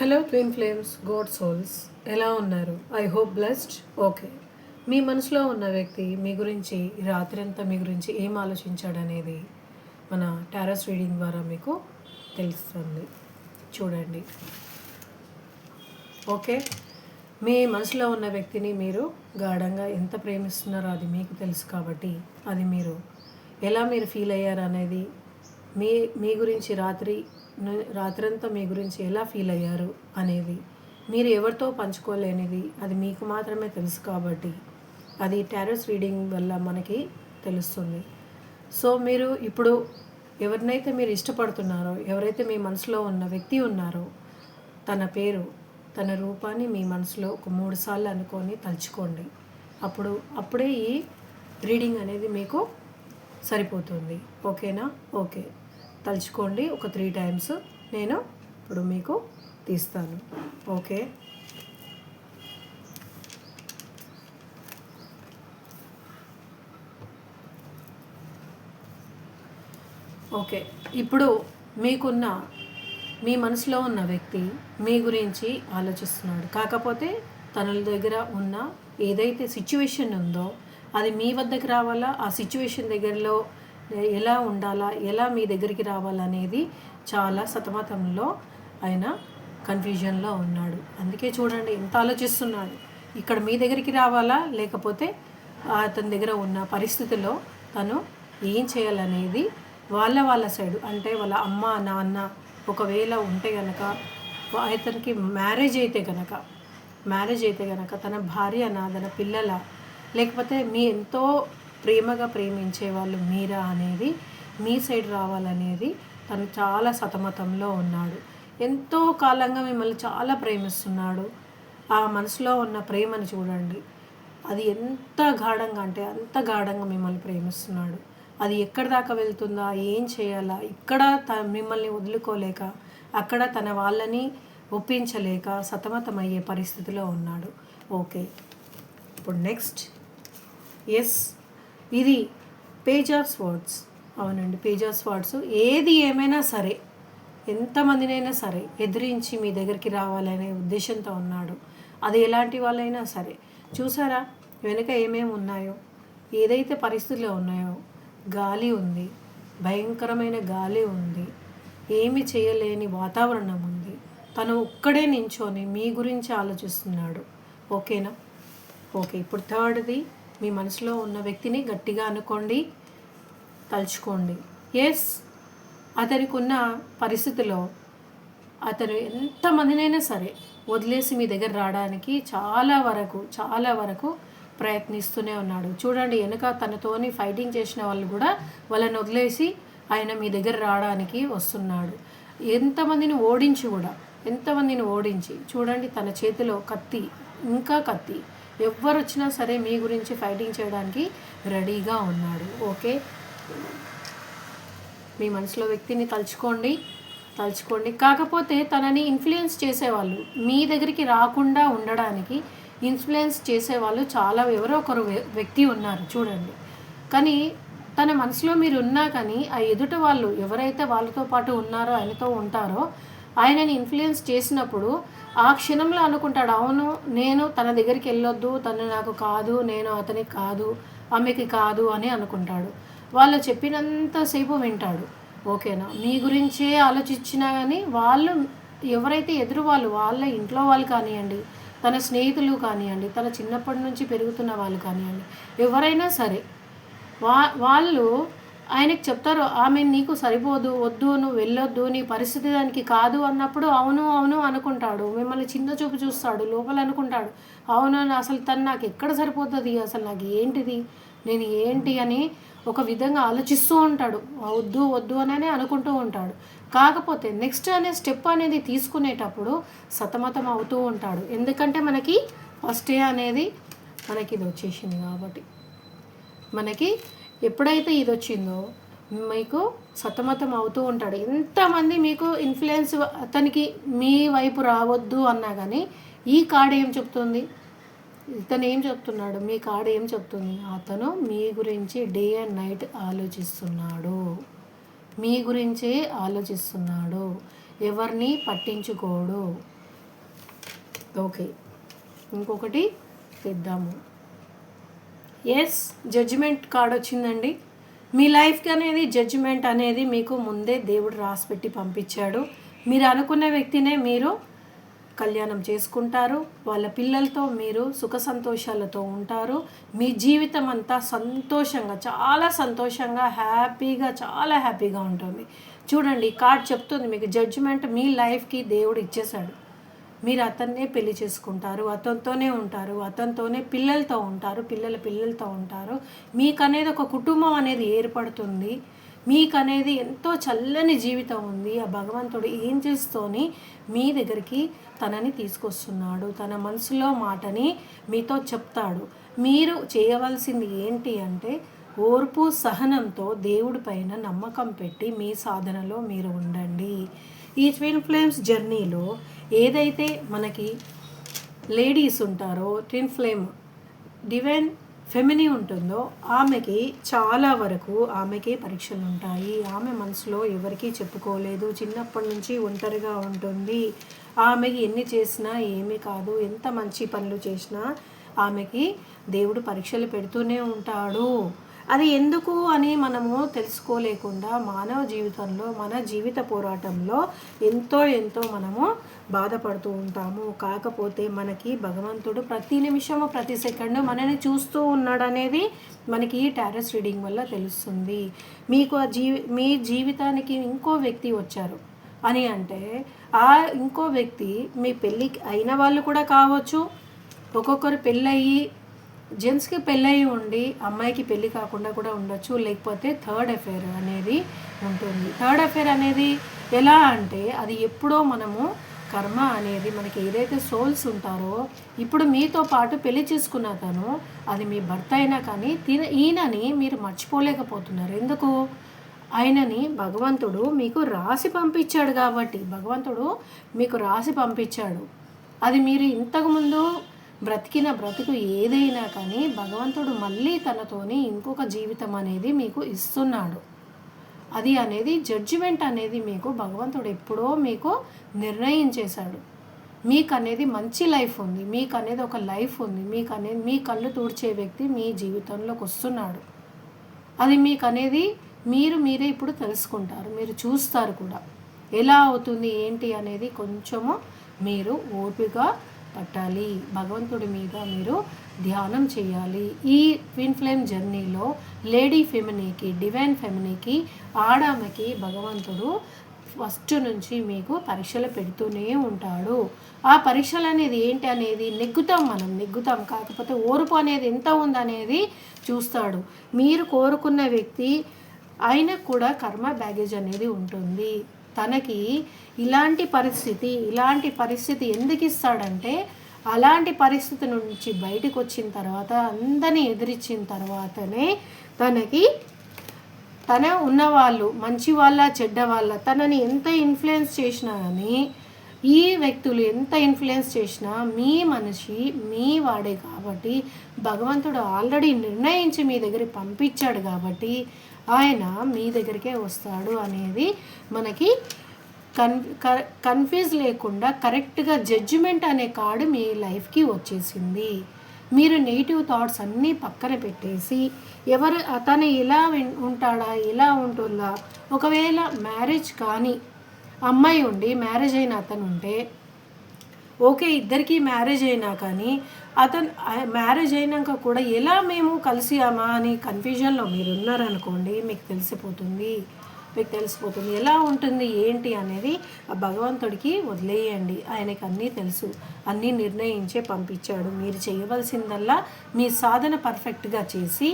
Hello twin flames God souls, ఎలా ఉన్నారు? I hope blessed. Okay, మీ మనసులో ఉన్న వ్యక్తి మీ గురించి ఈ రాత్రంతా మీ గురించి ఏం ఆలోచించాడనేది మన టారోస్ రీడింగ్ ద్వారా మీకు తెలుస్తుంది. చూడండి. ఓకే, మీ మనసులో ఉన్న వ్యక్తిని మీరు గాఢంగా ఎంత ప్రేమిస్తున్నారో అది మీకు తెలుసు కాబట్టి అది మీరు ఫీల్ అయ్యారు అనేది మీ మీ గురించి రాత్రంతా మీ గురించి ఎలా ఫీల్ అయ్యారు అనేది మీరు ఎవరితో పంచుకోలేనిది, అది మీకు మాత్రమే తెలుసు కాబట్టి అది టారోస్ రీడింగ్ వల్ల మనకి తెలుస్తుంది. సో మీరు ఇప్పుడు ఎవరినైతే మీరు ఇష్టపడుతున్నారో, ఎవరైతే మీ మనసులో ఉన్న వ్యక్తి ఉన్నారో, తన పేరు, తన రూపాన్ని మీ మనసులో ఒక 3 సార్లు అనుకొని తలుచుకోండి. అప్పుడే ఈ రీడింగ్ అనేది మీకు సరిపోతుంది. ఓకేనా? ఓకే, తలుచుకోండి ఒక 3 టైమ్స్. నేను ఇప్పుడు మీకు తీస్తాను. Okay, okay. ఇప్పుడు మీ మనసులో ఉన్న వ్యక్తి మీ గురించి ఆలోచిస్తున్నాడు. కాకపోతే తన దగ్గర ఉన్న ఏదైతే సిచ్యువేషన్ ఉందో అది మీ వద్దకు రావాలా, ఆ సిచ్యువేషన్ దగ్గరలో ఎలా ఉండాలా, ఎలా మీ దగ్గరికి రావాలనేది చాలా సతమతంలో ఆయన కన్ఫ్యూజన్లో ఉన్నాడు. అందుకే చూడండి ఎంత ఆలోచిస్తున్నాడు. ఇక్కడ మీ దగ్గరికి రావాలా, లేకపోతే అతని దగ్గర ఉన్న పరిస్థితుల్లో తను ఏం చేయాలనేది వాళ్ళ సైడు, అంటే వాళ్ళ అమ్మ నాన్న ఒకవేళ ఉంటే కనుక, అతనికి మ్యారేజ్ అయితే కనుక తన భార్యనా, తన పిల్లల, లేకపోతే మీ ఎంతో ప్రేమగా ప్రేమించే వాళ్ళు మీరా అనేది మీ సైడ్ రావాలనేది తను చాలా సతమతంలో ఉన్నాడు. ఎంతో కాలంగా మిమ్మల్ని చాలా ప్రేమిస్తున్నాడు. ఆ మనసులో ఉన్న ప్రేమను చూడండి, అది ఎంత గాఢంగా అంటే అంత గాఢంగా మిమ్మల్ని ప్రేమిస్తున్నాడు. అది ఎక్కడి దాకా వెళ్తుందా, ఏం చేయాలా, ఇక్కడ మిమ్మల్ని వదులుకోలేక, అక్కడ తన వాళ్ళని ఒప్పించలేక సతమతమయ్యే పరిస్థితిలో ఉన్నాడు. ఓకే, ఇప్పుడు నెక్స్ట్. ఎస్, ఇది పేజ్ ఆఫ్ స్వర్డ్స్. అవునండి, పేజ్ ఆఫ్ స్వర్డ్స్. ఏది ఏమైనా సరే, ఎంతమందినైనా సరే ఎదిరించి మీ దగ్గరికి రావాలనే ఉద్దేశంతో ఉన్నాడు. అది ఎలాంటి వాళ్ళైనా సరే. చూసారా వెనుక ఏమేమి ఉన్నాయో, ఏదైతే పరిస్థితుల్లో ఉన్నాయో. గాలి ఉంది, భయంకరమైన గాలి ఉంది, ఏమి చేయలేని వాతావరణం ఉంది. తను ఒక్కడే నించొని మీ గురించి ఆలోచిస్తున్నాడు. ఓకేనా? ఓకే, ఇప్పుడు థర్డ్ది. మీ మనసులో ఉన్న వ్యక్తిని గట్టిగా అనుకోండి, తలుచుకోండి. ఎస్, అతనికి ఉన్న పరిస్థితిలో అతను ఎంతమందినైనా సరే వదిలేసి మీ దగ్గర రావడానికి చాలా వరకు ప్రయత్నిస్తూనే ఉన్నాడు. చూడండి, వెనుక తనతోని ఫైటింగ్ చేసిన వాళ్ళు కూడా వాళ్ళని వదిలేసి ఆయన మీ దగ్గర రావడానికి వస్తున్నాడు. ఎంతమందిని ఓడించి చూడండి, తన చేతిలో కత్తి, ఇంకా కత్తి. ఎవరు వచ్చినా సరే మీ గురించి ఫైటింగ్ చేయడానికి రెడీగా ఉన్నాడు. ఓకే, మీ మనసులో వ్యక్తిని తలుచుకోండి. కాకపోతే తనని ఇన్ఫ్లుయెన్స్ చేసేవాళ్ళు, మీ దగ్గరికి రాకుండా ఉండడానికి ఇన్ఫ్లుయెన్స్ చేసేవాళ్ళు చాలా ఎవరో ఒకరు వ్యక్తి ఉన్నారు చూడండి. కానీ తన మనసులో మీరు ఉన్నా కానీ ఆ ఎదుట వాళ్ళు ఎవరైతే వాళ్ళతో పాటు ఉన్నారో, ఆయనతో ఉంటారో, ఆయనని ఇన్ఫ్లుయెన్స్ చేసినప్పుడు ఆ క్షణంలో అనుకుంటాడు, అవును నేను తన దగ్గరికి వెళ్ళొద్దు, తను నాకు కాదు, నేను అతనికి కాదు, ఆమెకి కాదు అని అనుకుంటాడు. వాళ్ళు చెప్పినంతసేపు వింటాడు. ఓకేనా? మీ గురించే ఆలోచించినా కానీ వాళ్ళు ఎవరైతే ఎదురు వాళ్ళ ఇంట్లో వాళ్ళు కానివ్వండి, తన స్నేహితులు కానివ్వండి, తన చిన్నప్పటి నుంచి పెరుగుతున్న వాళ్ళు కానివ్వండి, ఎవరైనా సరే వాళ్ళు ఆయనకి చెప్తారు, ఆమె నీకు సరిపోదు, వద్దు, నువ్వు వెళ్ళొద్దు, నీ పరిస్థితి దానికి కాదు అన్నప్పుడు అవును అనుకుంటాడు. మిమ్మల్ని చిన్న చూపు చూస్తాడు, లోపల అనుకుంటాడు, అవును అసలు తను నాకు ఎక్కడ సరిపోతుంది, అసలు నాకు ఏంటిది, నేను ఏంటి అని ఒక విధంగా ఆలోచిస్తూ ఉంటాడు. వద్దు అని అనుకుంటూ ఉంటాడు. కాకపోతే నెక్స్ట్ అనే స్టెప్ అనేది తీసుకునేటప్పుడు సతమతం అవుతూ ఉంటాడు. ఎందుకంటే మనకి ఫస్ట్ డే అనేది మనకి ఇది వచ్చేసింది కాబట్టి, మనకి ఎప్పుడైతే ఇది వచ్చిందో మీకు సతమతం అవుతూ ఉంటాడు. ఎంతమంది మీకు ఇన్ఫ్లుయెన్స్ అతనికి మీ వైపు రావద్దు అన్నా కానీ ఈ కార్డ్ ఏం చెప్తుంది, ఇతను ఏం చెప్తున్నాడు, మీ కార్డ్ ఏం చెప్తుంది, అతను మీ గురించి డే అండ్ నైట్ ఆలోచిస్తున్నాడు, మీ గురించే ఆలోచిస్తున్నాడు, ఎవరిని పట్టించుకోడు. ఓకే, ఇంకొకటి తెద్దాము. ఎస్, జడ్జిమెంట్ కార్డ్ వచ్చిందండి. మీ లైఫ్కి అనేది జడ్జిమెంట్ అనేది మీకు ముందే దేవుడు రాసిపెట్టి పంపించాడు. మీరు అనుకున్న వ్యక్తినే మీరు కళ్యాణం చేసుకుంటారు. వాళ్ళ పిల్లలతో మీరు సుఖ సంతోషాలతో ఉంటారు. మీ జీవితం అంతా సంతోషంగా, చాలా సంతోషంగా, హ్యాపీగా, చాలా హ్యాపీగా ఉంటుంది. చూడండి, కార్డ్ చెప్తుంది మీకు జడ్జిమెంట్ మీ లైఫ్కి దేవుడు ఇచ్చేశాడు. మీరు అతన్నే పెళ్లి చేసుకుంటారు, అతనితోనే ఉంటారు, అతనితోనే పిల్లలతో ఉంటారు, పిల్లలతో ఉంటారు. మీకు అనేది ఒక కుటుంబం అనేది ఏర్పడుతుంది. మీకు అనేది ఎంతో చల్లని జీవితం ఉంది. ఆ భగవంతుడు ఏంజెల్స్తోని మీ దగ్గరికి తనని తీసుకొస్తున్నాడు. తన మనసులో మాటని మీతో చెప్తాడు. మీరు చేయవలసింది ఏంటి అంటే ఓర్పు సహనంతో దేవుడి పైన నమ్మకం పెట్టి మీ సాధనలో మీరు ఉండండి. ఈ ట్విన్ ఫ్లేమ్స్ జర్నీలో ఏదైతే మనకి లేడీస్ ఉంటారో, ట్విన్ ఫ్లేమ్ డివైన్ ఫెమిని ఉంటుందో ఆమెకి చాలా వరకు ఆమెకి పరీక్షలు ఉంటాయి. ఆమె మనసులో ఎవరికీ చెప్పుకోలేదు. చిన్నప్పటి నుంచి ఒంటరిగా ఉంటుంది. ఆమెకి ఎన్ని చేసినా ఏమీ కాదు. ఎంత మంచి పనులు చేసినా ఆమెకి దేవుడు పరీక్షలు పెడుతూనే ఉంటాడు. అది ఎందుకు అని మనము తెలుసుకోలేకుండా మానవ జీవితంలో, మన జీవిత పోరాటంలో ఎంతో మనము బాధపడుతూ ఉంటాము. కాకపోతే మనకి భగవంతుడు ప్రతి నిమిషము, ప్రతి సెకండు మనని చూస్తూ ఉన్నాడనేది మనకి టారస్ రీడింగ్ వల్ల తెలుస్తుంది. మీకు మీ జీవితానికి ఇంకో వ్యక్తి వచ్చారు అని అంటే ఆ ఇంకో వ్యక్తి మీ పెళ్ళికి అయిన వాళ్ళు కూడా కావచ్చు. ఒక్కొక్కరు పెళ్ళయి, జెంట్స్కి పెళ్ళయి ఉండి అమ్మాయికి పెళ్ళి కాకుండా కూడా ఉండొచ్చు. లేకపోతే థర్డ్ అఫేర్ అనేది ఉంటుంది. థర్డ్ అఫేర్ అనేది ఎలా అంటే అది ఎప్పుడో మనము కర్మ అనేది మనకి ఏదైతే సోల్స్ ఉంటారో, ఇప్పుడు మీతో పాటు పెళ్లి చేసుకున్న తను అది మీ భర్త అయినా కానీ ఈయనని మీరు మర్చిపోలేకపోతున్నారు. ఎందుకు? ఆయనని భగవంతుడు మీకు రాసి పంపించాడు కాబట్టి, భగవంతుడు మీకు రాసి పంపించాడు. అది మీరు ఇంతకుముందు బ్రతికిన బ్రతుకు ఏదైనా కానీ భగవంతుడు మళ్ళీ తనతోని ఇంకొక జీవితం అనేది మీకు ఇస్తున్నాడు. అది అనేది జడ్జిమెంట్ అనేది మీకు భగవంతుడు ఎప్పుడో మీకు నిర్ణయించేశాడు. మీకు అనేది మంచి లైఫ్ ఉంది, మీకు అనేది ఒక లైఫ్ ఉంది, మీకు అనేది మీ కళ్ళు తుడిచే వ్యక్తి మీ జీవితంలోకి వస్తున్నాడు. అది మీకు అనేది మీరే ఇప్పుడు తెలుసుకుంటారు, మీరు చూస్తారు కూడా. ఎలా అవుతుంది ఏంటి అనేది కొంచెము మీరు ఓపిక పట్టాలి. భగవంతుడి మీద మీరు ధ్యానం చేయాలి. ఈ ట్విన్ ఫ్లేమ్ జర్నీలో లేడీ ఫెమినీకి, డివైన్ ఫెమినీకి, ఆడామెకి భగవంతుడు ఫస్ట్ నుంచి మీకు పరీక్షలు పెడుతూనే ఉంటాడు. ఆ పరీక్షలు అనేది ఏంటి అనేది నెగ్గుతాం. కాకపోతే ఓర్పు అనేది ఎంత ఉందనేది చూస్తాడు. మీరు కోరుకున్న వ్యక్తి ఆయనకు కూడా కర్మ బ్యాగేజ్ అనేది ఉంటుంది. తనకి ఇలాంటి పరిస్థితి ఎందుకు ఇస్తాడంటే అలాంటి పరిస్థితి నుంచి బయటకు వచ్చిన తర్వాత, అందరినీ ఎదిరించిన తర్వాతనే తన ఉన్నవాళ్ళు మంచి వాళ్ళ చెడ్డ వాళ్ళ తనని ఎంత ఇన్ఫ్లుయెన్స్ చేసినా కానీ, ఈ వ్యక్తులు ఎంత ఇన్ఫ్లుయెన్స్ చేసినా మీ మనిషి మీ వాడే కాబట్టి భగవంతుడు ఆల్రెడీ నిర్ణయించి మీ దగ్గరికి పంపించాడు కాబట్టి ఆయన మీ దగ్గరికే వస్తాడు అనేది మనకి కన్ఫ్యూజ్ లేకుండా కరెక్ట్గా జడ్జిమెంట్ అనే కార్డు మీ లైఫ్కి వచ్చేసింది. మీరు నెగిటివ్ థాట్స్ అన్నీ పక్కన పెట్టేసి అతను ఎలా ఉంటాడా, ఎలా ఉంటుందా, ఒకవేళ మ్యారేజ్ కానీ అమ్మాయి ఉండి మ్యారేజ్ అయిన అతను ఉంటే ఓకే, ఇద్దరికి మ్యారేజ్ అయినా కానీ అతను మ్యారేజ్ అయినాక కూడా ఎలా మేము కలిసామా అని కన్ఫ్యూజన్లో మీరు ఉన్నారనుకోండి, మీకు తెలిసిపోతుంది ఎలా ఉంటుంది ఏంటి అనేది ఆ భగవంతుడికి వదిలేయండి. ఆయనకి అన్నీ తెలుసు, అన్నీ నిర్ణయించే పంపించాడు. మీరు చేయవలసిందల్లా మీ సాధన పర్ఫెక్ట్గా చేసి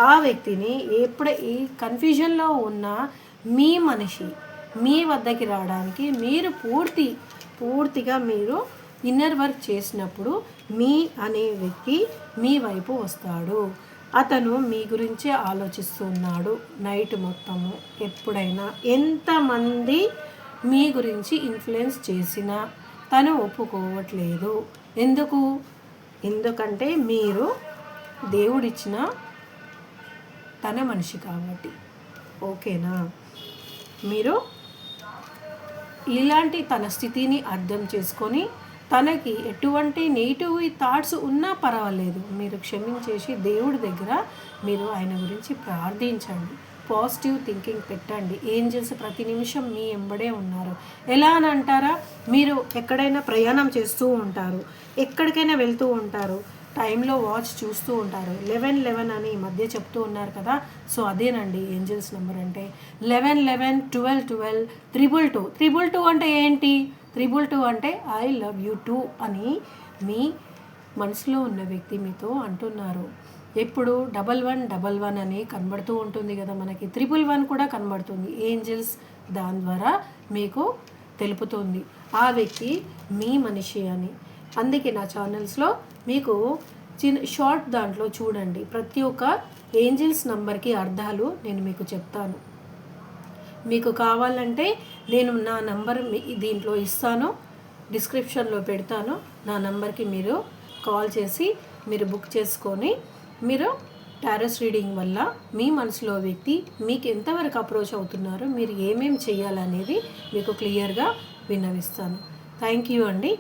ఆ వ్యక్తిని ఈ కన్ఫ్యూజన్లో ఉన్న మీ మనిషి మీ వద్దకి రావడానికి మీరు పూర్తిగా మీరు ఇన్నర్ వర్క్ చేసినప్పుడు మీ అనే వ్యక్తి మీ వైపు వస్తాడు. అతను మీ గురించే ఆలోచిస్తున్నాడు నైట్ మొత్తము. ఎప్పుడైనా ఎంతమంది మీ గురించి ఇన్ఫ్లుయెన్స్ చేసినా తను ఒప్పుకోవట్లేదు. ఎందుకంటే మీరు దేవుడిచ్చిన తన మనిషి కాబట్టి. ఓకేనా? మీరు ఇలాంటి తన స్థితిని అర్థం చేసుకొని తనకి ఎటువంటి నెగిటివ్ థాట్స్ ఉన్నా పర్వాలేదు, మీరు క్షమించేసి దేవుడి దగ్గర మీరు ఆయన గురించి ప్రార్థించండి, పాజిటివ్ థింకింగ్ పెట్టండి. ఏంజల్స్ ప్రతి నిమిషం మీ ఎంబడే ఉన్నారు. ఎలా అని అంటారా, మీరు ఎక్కడైనా ప్రయాణం చేస్తూ ఉంటారు, ఎక్కడికైనా వెళ్తూ ఉంటారు, టైంలో వాచ్ చూస్తూ ఉంటారు, 11 అని ఈ మధ్య చెప్తూ ఉన్నారు కదా. సో అదేనండి ఏంజల్స్ నెంబర్ అంటే 11 11 12 12 222. 222 అంటే ఏంటి? 222 అంటే ఐ లవ్ యూ టూ అని మీ మనసులో ఉన్న వ్యక్తి మీతో అంటున్నారు. ఎప్పుడు 1111 అని కనబడుతూ ఉంటుంది కదా మనకి, 111 కూడా కనబడుతుంది. ఏంజల్స్ దాని ద్వారా మీకు తెలుపుతుంది ఆ వ్యక్తి మీ మనిషి అని. అందుకే నా ఛానల్స్లో మీకు షార్ట్ దాంట్లో చూడండి, ప్రతి ఒక్క ఏంజల్స్ నంబర్కి అర్థాలు నేను మీకు చెప్తాను. మీకు కావాలంటే నేను నా నంబర్ దీంట్లో ఇస్తాను, డిస్క్రిప్షన్లో పెడతాను. నా నంబర్కి మీరు కాల్ చేసి మీరు బుక్ చేసుకొని మీరు టారోస్ రీడింగ్ వల్ల మీ మనసులో వ్యక్తి మీకు ఎంతవరకు అప్రోచ్ అవుతున్నారు, మీరు ఏమేమి చేయాలనేది మీకు క్లియర్గా విన్నవిస్తాను. థ్యాంక్ యూ అండి.